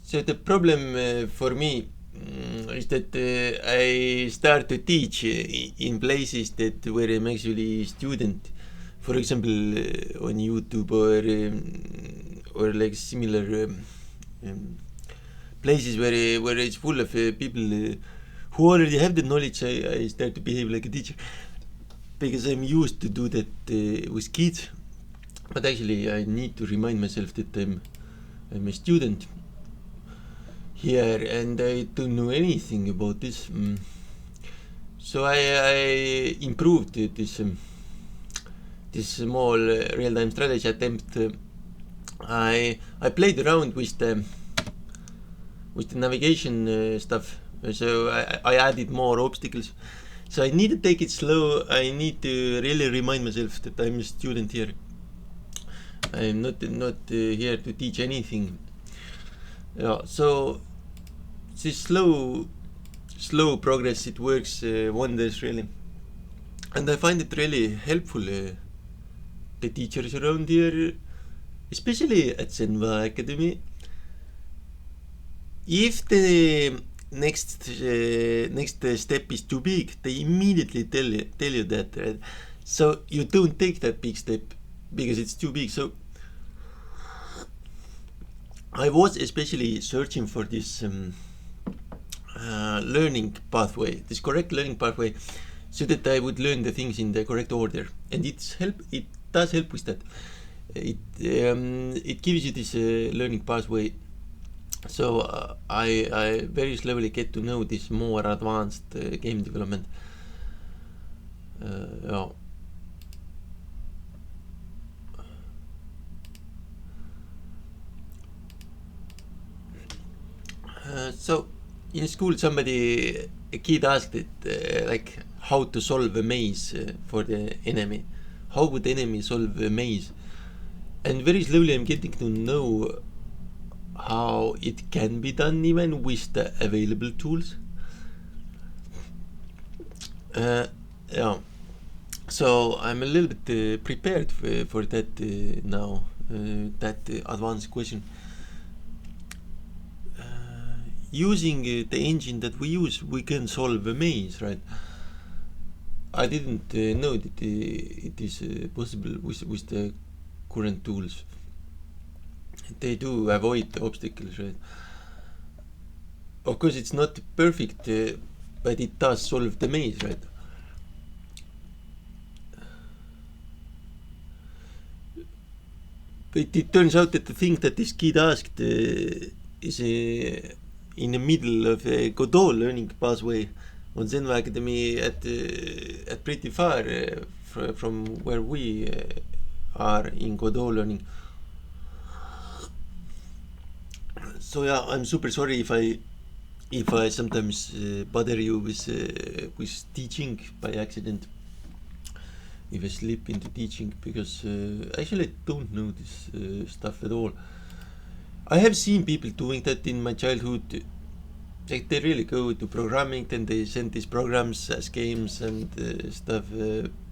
So the problem for me is that I start to teach in places that where I'm actually student. For example, on YouTube or like similar places where it's full of people who already have the knowledge. I start to behave like a teacher because I'm used to do that with kids. But actually, I need to remind myself that I'm a student here and I don't know anything about this. So I improved this small real-time strategy attempt. I played around with the navigation stuff. So I added more obstacles. So I need to take it slow. I need to really remind myself that I'm a student here. I'm not here to teach anything. Yeah, so this slow progress, it works wonders really, and I find it really helpful. The teachers around here, especially at Senva Academy, if the next step is too big, they immediately tell you that, right? So you don't take that big step because it's too big. So I was especially searching for this learning pathway, this correct learning pathway, so that I would learn the things in the correct order, and it does help with that. It gives you this learning pathway. So I very slowly get to know this more advanced game development. Yeah. So in school, a kid asked it like how to solve a maze for the enemy. How would the enemy solve a maze? And very slowly I'm getting to know how it can be done even with the available tools. Yeah. So I'm a little bit prepared for that now, that advanced question. Using the engine that we use, we can solve a maze, right? I didn't know that it is possible with the current tools. They do avoid the obstacles, right? Of course, it's not perfect, but it does solve the maze, right? But it turns out that the thing that this kid asked is in the middle of a Godot learning pathway on Zenva Academy at pretty far from where we are in Godot learning. So yeah, I'm super sorry if I sometimes bother you with teaching by accident. If I slip into teaching, because actually I don't know this stuff at all. I have seen people doing that in my childhood. Like they really go to programming, then they send these programs as games and stuff.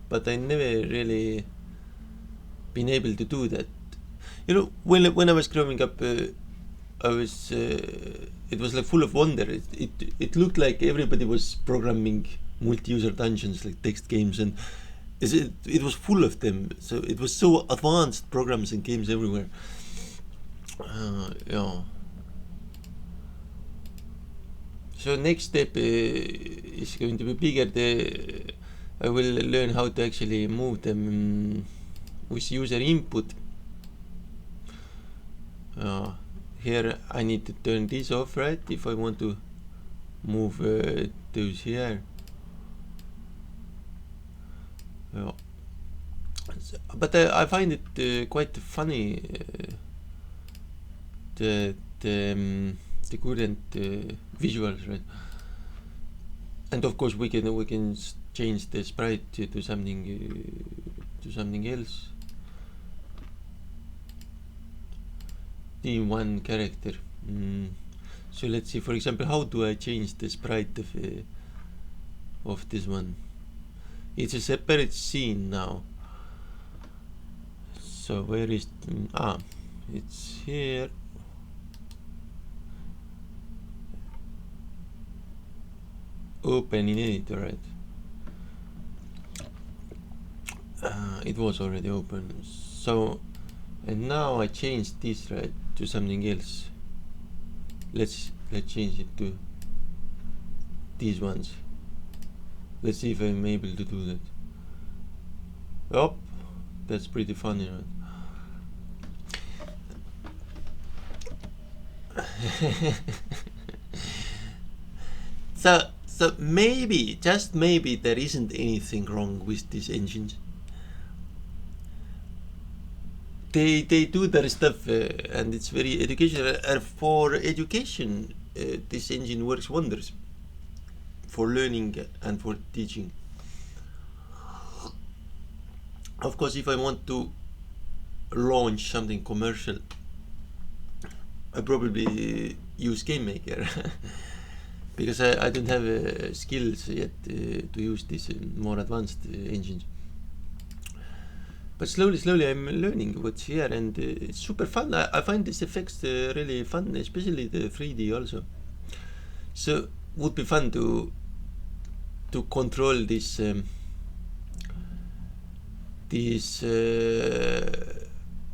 But I never really been able to do that. You know, when I was growing up, I was it was like full of wonder. It looked like everybody was programming multi-user dungeons, like text games, and it was full of them. So it was so advanced programs and games everywhere. Yeah. So next step is going to be bigger. I will learn how to actually move them with user input. Here I need to turn this off, right? If I want to move those here. Yeah. But I find it quite funny, the current visuals, right? And of course we can change the sprite to something else. In one character. So let's see. For example, how do I change the sprite of this one? It's a separate scene now. So where is it's here. open in editor, right? It was already open. So, and now I changed this, right, to something else. Let's change it to these ones. Let's see if I'm able to do that. Oh, that's pretty funny, right? So maybe, just maybe, there isn't anything wrong with these engines. They do their stuff, and it's very educational. For education, this engine works wonders. For learning and for teaching. Of course, if I want to launch something commercial, I probably use Game Maker because I don't have skills yet to use these more advanced engines. But slowly I'm learning what's here, and it's super fun. I find these effects really fun, especially the 3D also. So would be fun to control this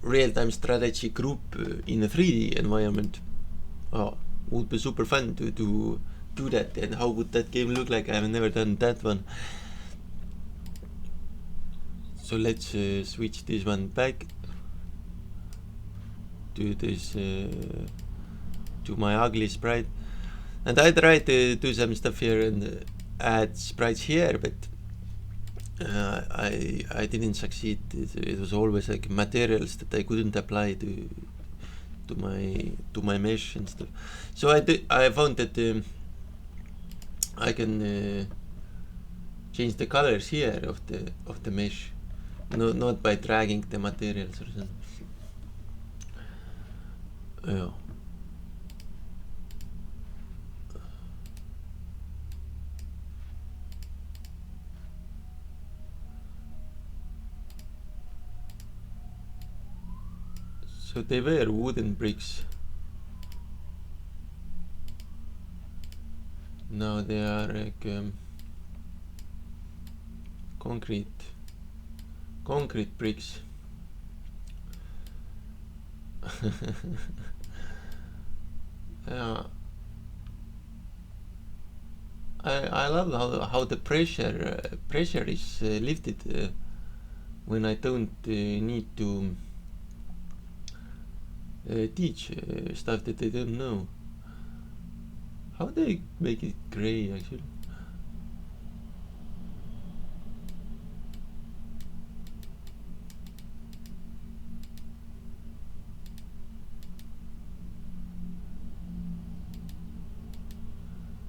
real-time strategy group in a 3D environment. Would be super fun to do that. And how would that game look like? I've never done that one. So let's switch this one back to this to my ugly sprite, and I tried to do some stuff here and add sprites here, but I didn't succeed. It was always like materials that I couldn't apply to my mesh and stuff. So I found that I can change the colors here of the mesh. No, not by dragging the materials or something. Yeah. So they were wooden bricks. Now they are like concrete bricks. Yeah. I love how the pressure is lifted when I don't need to teach stuff that I don't know. How do they make it gray actually?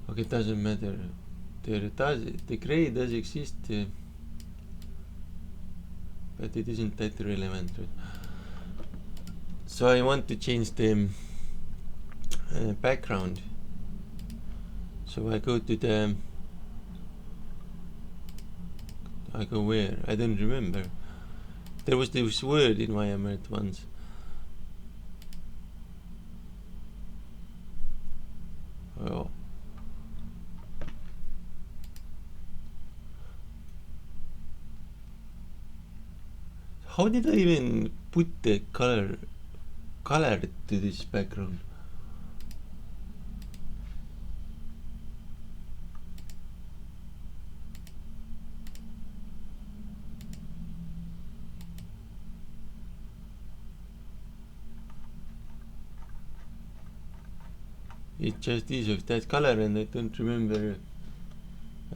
Okay, it doesn't matter. The gray does exist, but it isn't that relevant. Right? So I want to change the background. So I go to the. I go where? I don't remember. There was this word environment once. Oh. How did I even put the color to this background? It just is of that color, and I don't remember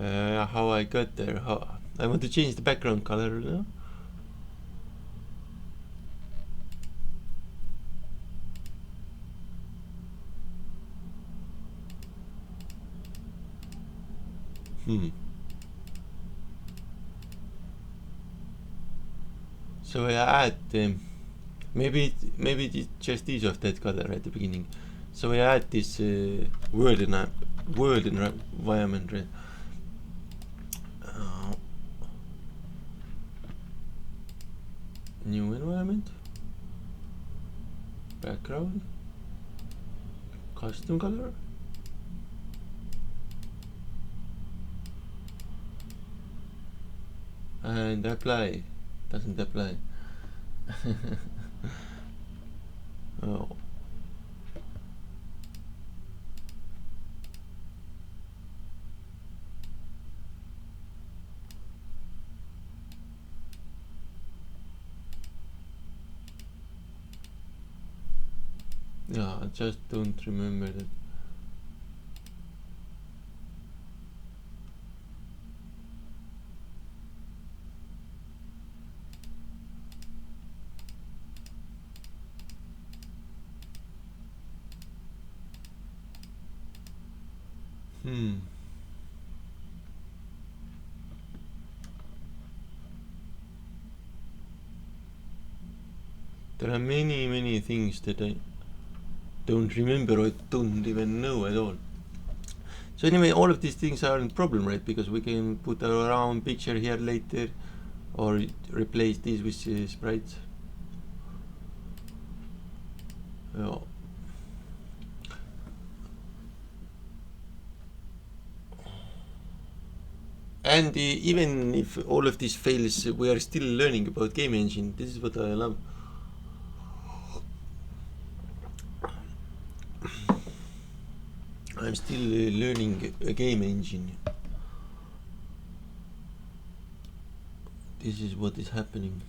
how I got there. How I want to change the background color now. So I add maybe it just is of that color at the beginning. So I add this world environment, right? New environment, background, custom color. and apply. Doesn't apply. Oh. Yeah, I just don't remember that. There are many things that I don't remember or don't even know at all. So anyway, all of these things aren't a problem, right? Because we can put our own picture here later, or replace this with sprites. And even if all of this fails, we are still learning about game engine. This is what I love. I'm still learning a game engine. This is what is happening.